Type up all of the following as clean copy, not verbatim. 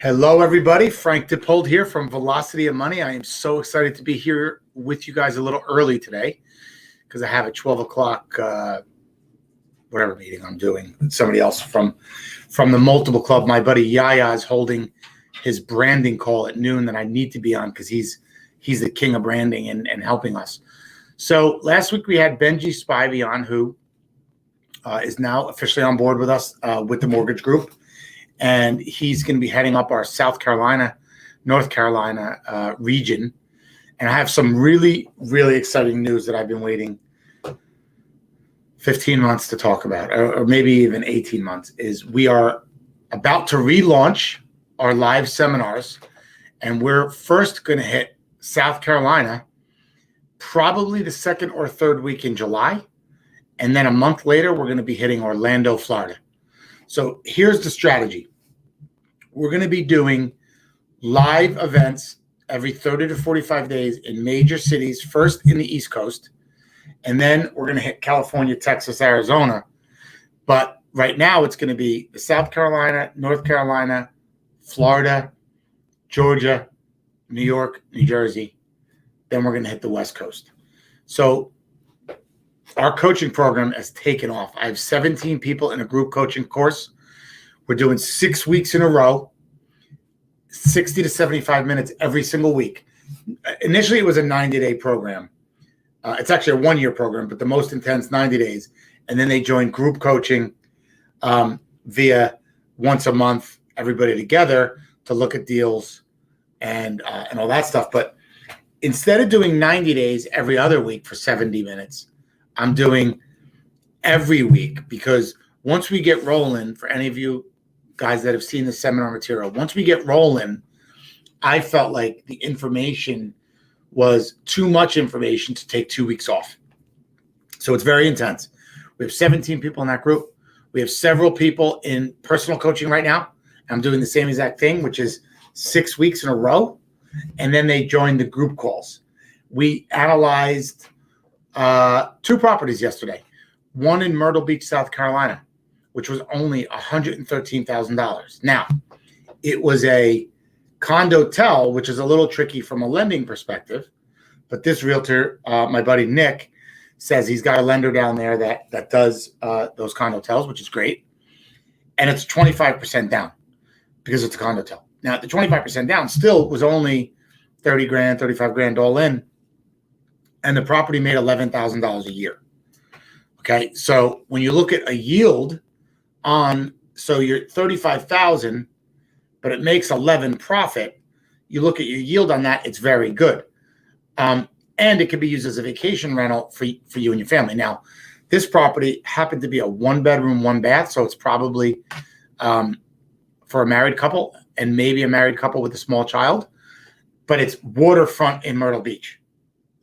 Hello, everybody. Frank Dippold here from Velocity of Money. I am so excited to be here with you guys a little early today because I have a 12 o'clock, whatever meeting I'm doing. Somebody else from the Multiple Club. My buddy Yaya is holding his branding call at noon that I need to be on because he's the king of branding and helping us. So last week we had Benji Spivey on, who is now officially on board with us with the mortgage group. And he's going to be heading up our South Carolina, North Carolina region. And I have some really, really exciting news that I've been waiting 15 months to talk about, or maybe even 18 months, is we are about to relaunch our live seminars. And we're first going to hit South Carolina, probably the second or third week in July. And then a month later, we're going to be hitting Orlando, Florida. So here's the strategy. We're going to be doing live events every 30 to 45 days in major cities, first in the East Coast, and then we're going to hit California, Texas, Arizona. But right now it's going to be South Carolina, North Carolina, Florida, Georgia, New York, New Jersey. Then we're going to hit the West Coast. So our coaching program has taken off. I have 17 people in a group coaching course. We're doing 6 weeks in a row, 60 to 75 minutes every single week. Initially, it was a 90-day program. It's actually a one-year program, but the most intense 90 days. And then they joined group coaching via once a month, everybody together to look at deals and all that stuff. But instead of doing 90 days every other week for 70 minutes, I'm doing every week, because once we get rolling, for any of you guys that have seen the seminar material, once we get rolling, I felt like the information was too much information to take 2 weeks off. So it's very intense. We have 17 people in that group. We have several people in personal coaching right now. I'm doing the same exact thing, which is 6 weeks in a row. And then they joined the group calls. We analyzed 2 properties yesterday. One in Myrtle Beach, South Carolina, which was only $113,000. Now, it was a condo-tel, which is a little tricky from a lending perspective. But this realtor, my buddy Nick, says he's got a lender down there that does those condo-tels, which is great. And it's 25% down because it's a condo-tel. Now, the 25% down still was only 30 grand, 35 grand all in. And the property made $11,000 a year. Okay, so when you look at a yield on, so you're 35,000, but it makes 11 profit. You look at your yield on that; it's very good, and it can be used as a vacation rental for you and your family. Now, this property happened to be a 1-bedroom, 1-bath, so it's probably for a married couple and maybe a married couple with a small child. But it's waterfront in Myrtle Beach.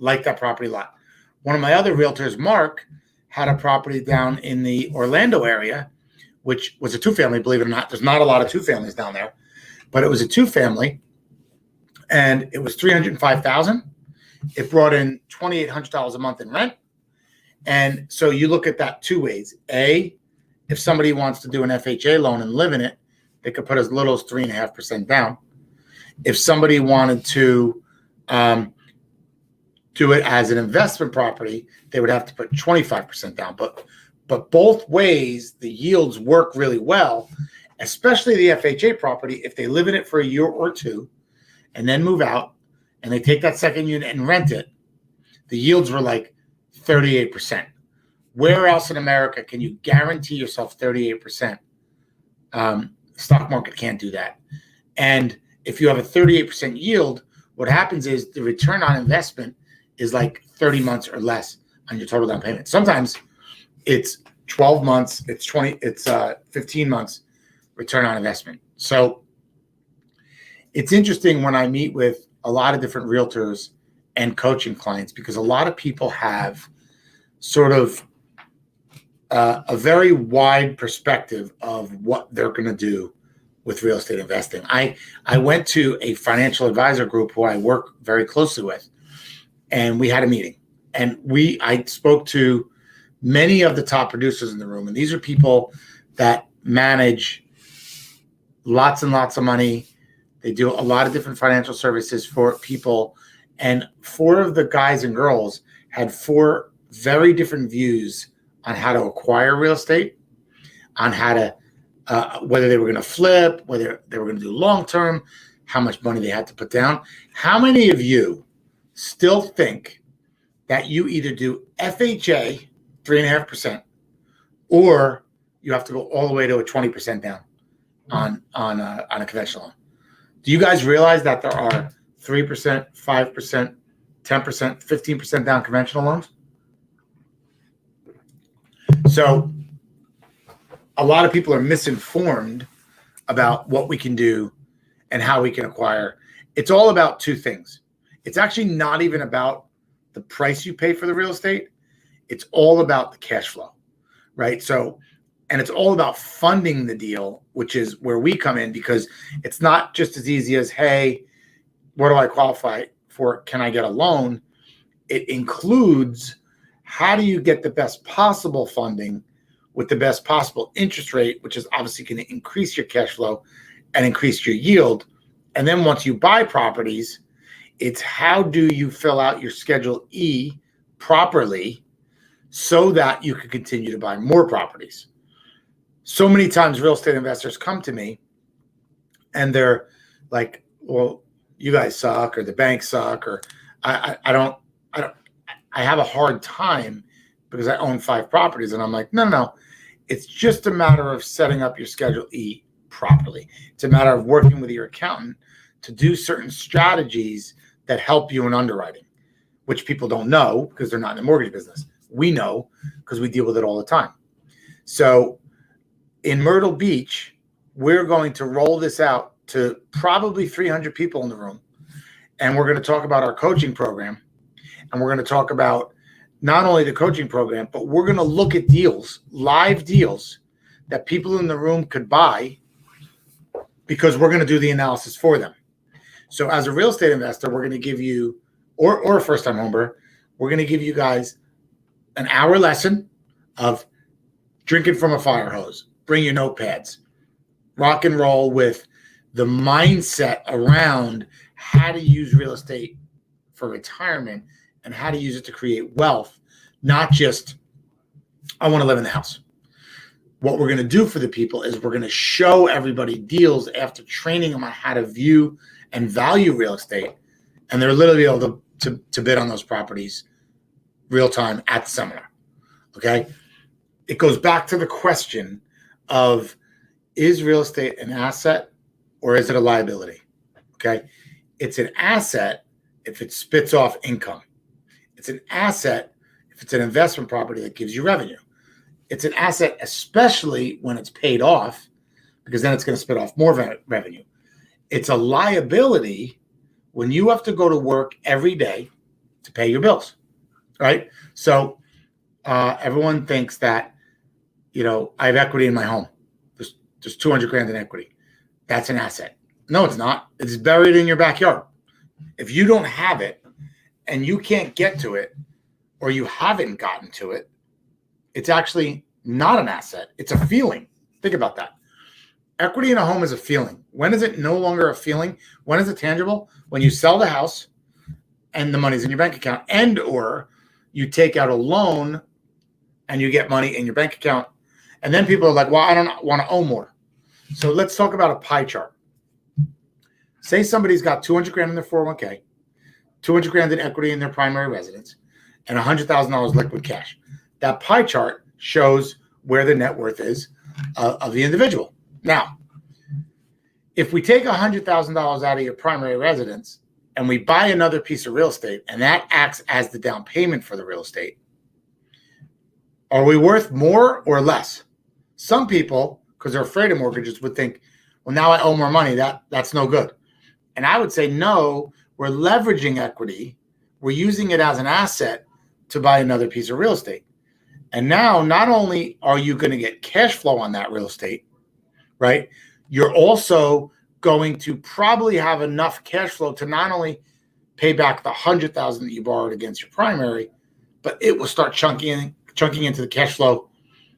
Like that property lot. One of my other realtors, Mark, had a property down in the Orlando area, which was a 2-family, believe it or not. There's not a lot of 2-families down there, but it was a 2-family, and it was $305,000. It brought in $2,800 a month in rent. And so you look at that 2 ways. A, if somebody wants to do an FHA loan and live in it, they could put as little as 3.5% down. If somebody wanted to do it as an investment property, they would have to put 25% down. But both ways, the yields work really well, especially the FHA property. If they live in it for a year or 2 and then move out and they take that second unit and rent it, the yields were like 38%. Where else in America can you guarantee yourself 38%? Stock market can't do that. And if you have a 38% yield, what happens is the return on investment is like 30 months or less on your total down payment. Sometimes it's 12 months, it's 15 months return on investment. So it's interesting when I meet with a lot of different realtors and coaching clients, because a lot of people have sort of a very wide perspective of what they're going to do with real estate investing. I went to a financial advisor group who I work very closely with, and we had a meeting, and I spoke to many of the top producers in the room, and these are people that manage lots and lots of money, They do a lot of different financial services for people. And 4 of the guys and girls had 4 very different views on how to acquire real estate, on how to, whether they were going to flip, whether they were going to do long-term, how much money they had to put down. How many of you still think that you either do FHA, 3.5%, or you have to go all the way to a 20% down on a conventional loan? Do you guys realize that there are 3%, 5%, 10%, 15% down conventional loans? So a lot of people are misinformed about what we can do and how we can acquire. It's all about 2 things. It's actually not even about the price you pay for the real estate. It's all about the cash flow, right? So, and it's all about funding the deal, which is where we come in, because it's not just as easy as, hey, what do I qualify for? Can I get a loan? It includes, how do you get the best possible funding with the best possible interest rate, which is obviously going to increase your cash flow and increase your yield. And then once you buy properties, it's how do you fill out your Schedule E properly so that you can continue to buy more properties. So many times real estate investors come to me and they're like, well, you guys suck, or the banks suck, or I have a hard time because I own 5 properties. And I'm like, no. It's just a matter of setting up your Schedule E properly. It's a matter of working with your accountant to do certain strategies that help you in underwriting, which people don't know because they're not in the mortgage business. We know because we deal with it all the time. So in Myrtle Beach, we're going to roll this out to probably 300 people in the room. And we're going to talk about our coaching program. And we're going to talk about not only the coaching program, but we're going to look at deals, live deals that people in the room could buy, because we're going to do the analysis for them. So as a real estate investor, we're going to give you, or a first-time homebuyer, we're going to give you guys an hour lesson of drinking from a fire hose. Bring your notepads. Rock and roll with the mindset around how to use real estate for retirement and how to use it to create wealth, not just, I want to live in the house. What we're going to do for the people is we're going to show everybody deals after training them on how to view and value real estate. And they're literally able to bid on those properties real time at the seminar. Okay. It goes back to the question of, is real estate an asset or is it a liability? Okay. It's an asset if it spits off income. It's an asset if it's an investment property that gives you revenue. It's an asset, especially when it's paid off, because then it's going to spit off more revenue. It's a liability when you have to go to work every day to pay your bills, right? So everyone thinks that, I have equity in my home. There's 200 grand in equity. That's an asset. No, it's not. It's buried in your backyard. If you don't have it and you can't get to it, or you haven't gotten to it, it's actually not an asset. It's a feeling. Think about that. Equity in a home is a feeling. When is it no longer a feeling? When is it tangible? When you sell the house and the money's in your bank account, and or you take out a loan and you get money in your bank account. And then people are like, well, I don't want to own more. So let's talk about a pie chart. Say somebody's got 200 grand in their 401k, 200 grand in equity in their primary residence, and $100,000 liquid cash. That pie chart shows where the net worth is of the individual. Now, if we take $100,000 out of your primary residence and we buy another piece of real estate, and that acts as the down payment for the real estate, are we worth more or less? Some people, because they're afraid of mortgages, would think, well, now I owe more money. That's no good. And I would say, no, we're leveraging equity. We're using it as an asset to buy another piece of real estate. And now, not only are you going to get cash flow on that real estate, right? You're also going to probably have enough cash flow to not only pay back the $100,000 that you borrowed against your primary, but it will start chunking into the cash flow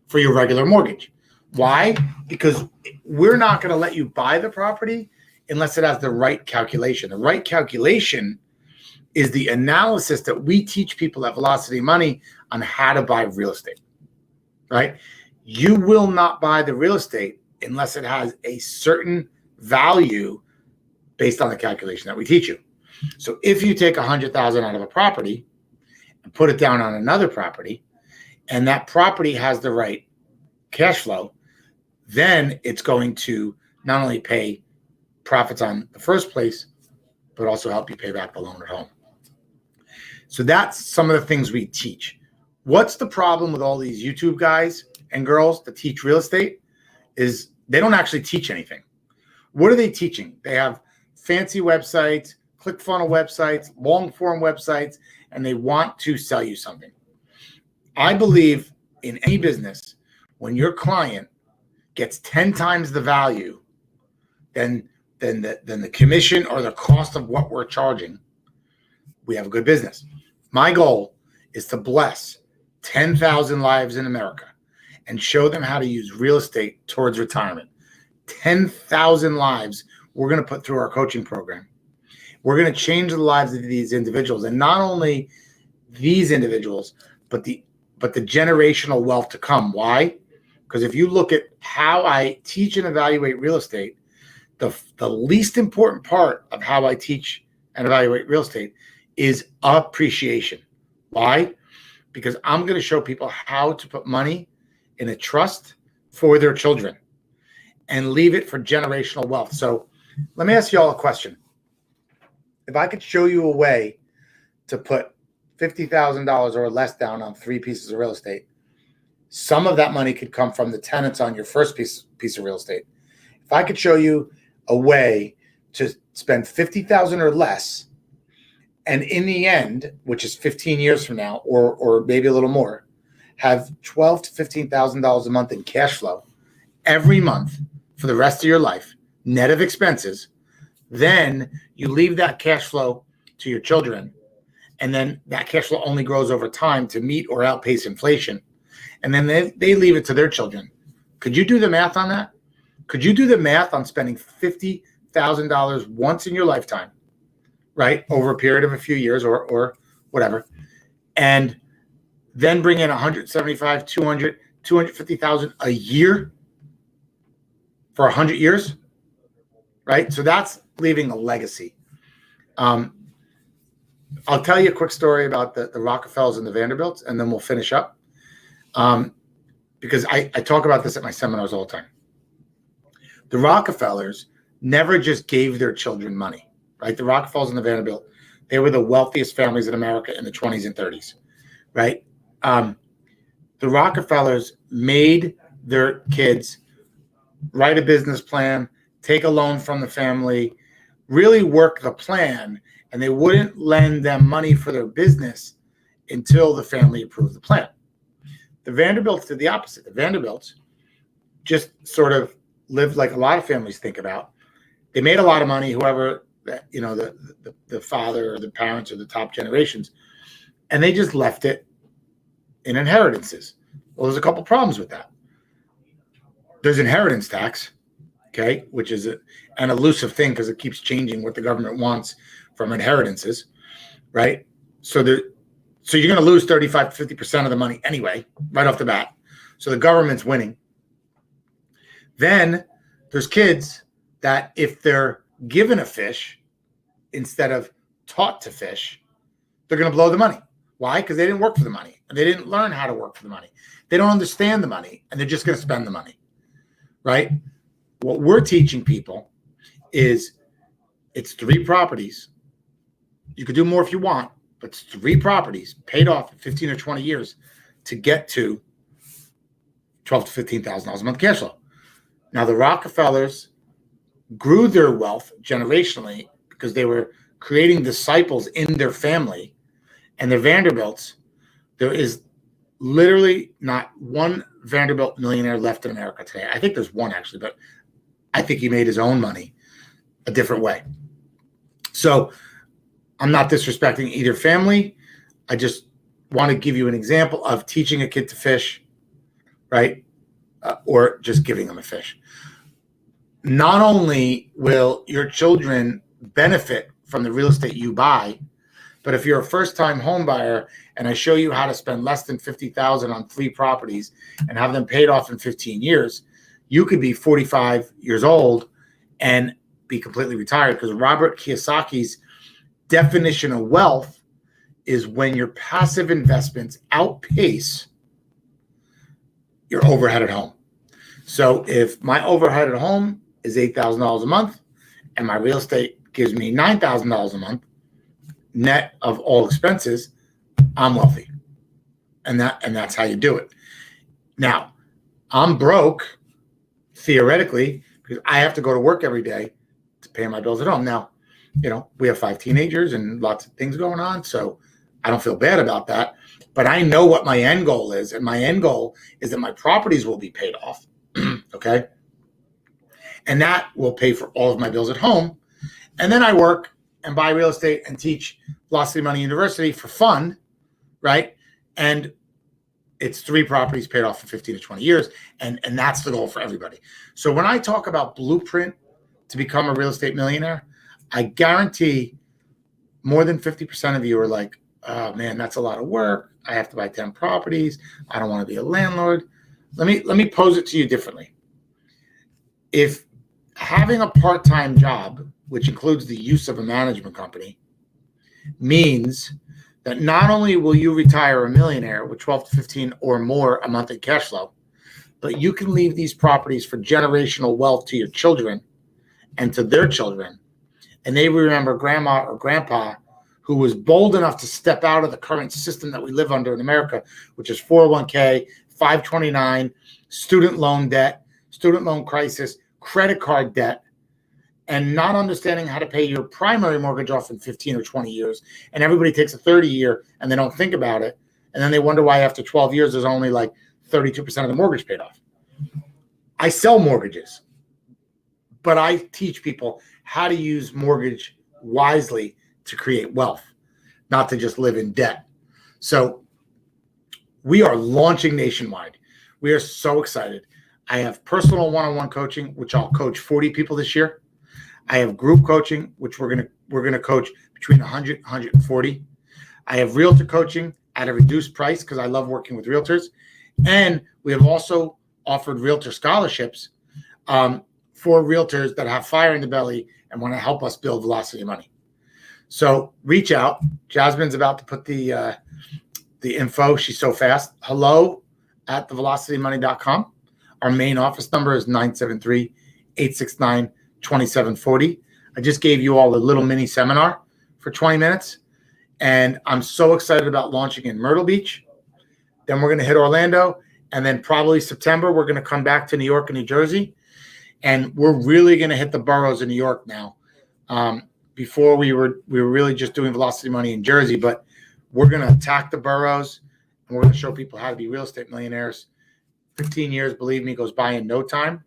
for your regular mortgage. Why? Because we're not going to let you buy the property unless it has the right calculation. The right calculation is the analysis that we teach people at Velocity Money on how to buy real estate, right? You will not buy the real estate unless it has a certain value based on the calculation that we teach you. So if you take $100,000 out of a property and put it down on another property, and that property has the right cash flow, then it's going to not only pay profits on the first place, but also help you pay back the loan at home. So that's some of the things we teach. What's the problem with all these YouTube guys and girls that teach real estate is they don't actually teach anything. What are they teaching? They have fancy websites, ClickFunnels websites, long form websites, and they want to sell you something. I believe in any business, when your client gets 10 times the value than the commission or the cost of what we're charging, we have a good business. My goal is to bless 10,000 lives in America and show them how to use real estate towards retirement. 10,000 lives we're going to put through our coaching program. We're going to change the lives of these individuals, and not only these individuals, but the generational wealth to come. Why? Because if you look at how I teach and evaluate real estate, the least important part of how I teach and evaluate real estate is appreciation. Why? Because I'm going to show people how to put money in a trust for their children and leave it for generational wealth. So let me ask you all a question. If I could show you a way to put $50,000 or less down on 3 pieces of real estate, some of that money could come from the tenants on your first piece of real estate. If I could show you a way to spend $50,000 or less, and in the end, which is 15 years from now, or maybe a little more, have $12,000 to $15,000 a month in cash flow every month for the rest of your life, net of expenses, then you leave that cash flow to your children, and then that cash flow only grows over time to meet or outpace inflation, and then they leave it to their children. Could you do the math on that? Could you do the math on spending $50,000 once in your lifetime, right, over a period of a few years or whatever, and then bring in 175, 200, 250,000 a year for 100 years, right? So that's leaving a legacy. I'll tell you a quick story about the Rockefellers and the Vanderbilts, and then we'll finish up. Because I talk about this at my seminars all the time. The Rockefellers never just gave their children money, right? The Rockefellers and the Vanderbilt, they were the wealthiest families in America in the 20s and 30s, right? The Rockefellers made their kids write a business plan, take a loan from the family, really work the plan, and they wouldn't lend them money for their business until the family approved the plan. The Vanderbilts did the opposite. The Vanderbilts just sort of lived like a lot of families think about. They made a lot of money, whoever, the father or the parents or the top generations, and they just left it in inheritances. Well, there's a couple problems with that. There's inheritance tax, okay, which is an elusive thing because it keeps changing what the government wants from inheritances, right? So you're going to lose 35 to 50% of the money anyway, right off the bat. So the government's winning. Then there's kids that if they're given a fish instead of taught to fish, they're going to blow the money. Why? Because they didn't work for the money. And they didn't learn how to work for the money. They don't understand the money, and they're just going to spend the money, right? What we're teaching people is it's 3 properties. You could do more if you want, but it's 3 properties paid off in 15 or 20 years to get to $12,000 to $15,000 a month cash flow. Now, the Rockefellers grew their wealth generationally because they were creating disciples in their family. And the Vanderbilts, there is literally not one Vanderbilt millionaire left in America today. I think there's one actually, but I think he made his own money a different way. So I'm not disrespecting either family. I just want to give you an example of teaching a kid to fish, right? Or just giving them a fish. Not only will your children benefit from the real estate you buy. But if you're a first-time home buyer and I show you how to spend less than $50,000 on 3 properties and have them paid off in 15 years, you could be 45 years old and be completely retired, because Robert Kiyosaki's definition of wealth is when your passive investments outpace your overhead at home. So if my overhead at home is $8,000 a month and my real estate gives me $9,000 a month net of all expenses, I'm wealthy. And that's how you do it. Now, I'm broke theoretically because I have to go to work every day to pay my bills at home. Now, we have 5 teenagers and lots of things going on, so I don't feel bad about that. But I know what my end goal is, and my end goal is that my properties will be paid off, okay? And that will pay for all of my bills at home. And then I work and buy real estate and teach Velocity Money University for fun, right? And it's 3 properties paid off in 15 to 20 years, and that's the goal for everybody. So when I talk about blueprint to become a real estate millionaire, I guarantee more than 50% of you are like, oh man, that's a lot of work. I have to buy 10 properties. I don't want to be a landlord. Let me pose it to you differently. If having a part-time job, which includes the use of a management company, means that not only will you retire a millionaire with 12 to 15 or more a month in cash flow, but you can leave these properties for generational wealth to your children and to their children. And they remember grandma or grandpa who was bold enough to step out of the current system that we live under in America, which is 401k, 529, student loan debt, student loan crisis, credit card debt, and not understanding how to pay your primary mortgage off in 15 or 20 years. And everybody takes a 30-year and they don't think about it. And then they wonder why after 12 years, there's only like 32% of the mortgage paid off. I sell mortgages, but I teach people how to use mortgage wisely to create wealth, not to just live in debt. So we are launching nationwide. We are so excited. I have personal one-on-one coaching, which I'll coach 40 people this year. I have group coaching, which we're gonna coach between 100 and 140. I have realtor coaching at a reduced price because I love working with realtors. And we have also offered realtor scholarships for realtors that have fire in the belly and want to help us build Velocity Money. So reach out. Jasmine's about to put the info. She's so fast. hello@thevelocitymoney.com. Our main office number is 973-869-2740. I just gave you all a little mini seminar for 20 minutes. And I'm so excited about launching in Myrtle Beach. Then we're going to hit Orlando. And then probably September, we're going to come back to New York and New Jersey. And we're really going to hit the boroughs in New York now. Before we were really just doing Velocity Money in Jersey, but we're going to attack the boroughs and we're going to show people how to be real estate millionaires. 15 years, believe me, goes by in no time.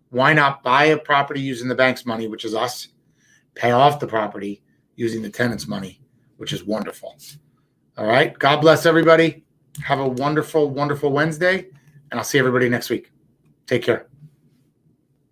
Why not buy a property using the bank's money, which is us, pay off the property using the tenant's money, which is wonderful. All right. God bless everybody. Have a wonderful, wonderful Wednesday, and I'll see everybody next week. Take care.